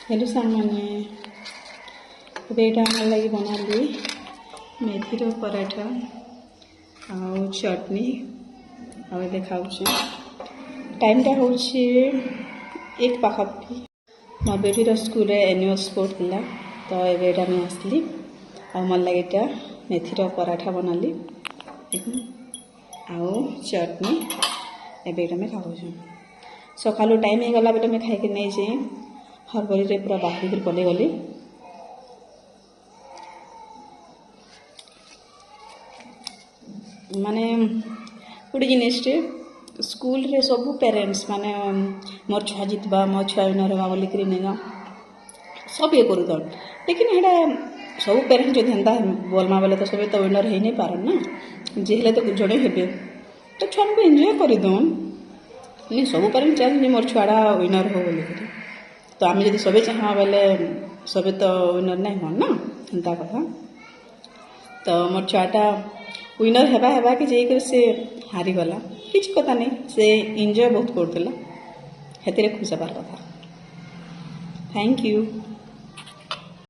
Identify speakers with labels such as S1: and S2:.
S1: Hello सामने यहाँ लगी बनाली मेथी पराठा आउ चटनी आ देखा टाइमटा हूँ एक पाखापाखि मो बेबीर स्कूल एनुअल स्पोर्ट थिला तो ये मुझे आसली आर लगे मेथीर पराठा बनाली आउ चटनी एवं खाऊ सकालू टाइम हो गला बेले मैं खाई नहीं जाए हरबरी पूरा बाहर पलि गली माने गोटे जिनटे स्कूल रे सब पेरेंट्स माने मोर छुआ जितवा मो छुआ विनर होगा बोलिक नहीं सब ये कर लेकिन हेटा सब पेरेंट्स जो हेन्ता बोलमा बोले तो सब तो विनर हो नहीं पारन ना जी तो जड़े हे तो छुआ को एंजॉय करदन नहीं सब पेरेंट्स चाहते मोर छुआटा विनर हो बोलिक तो आम जब सबे चाहवा बोले सबे तो विनर नहीं हो ना हेन्ता कथा तो मोर छुआटा विनर हेबा हेबा कि जाकर से हारीगला किसी कथा नहीं से एंजॉय बहुत करते खुश हबार कथा थैंक यू।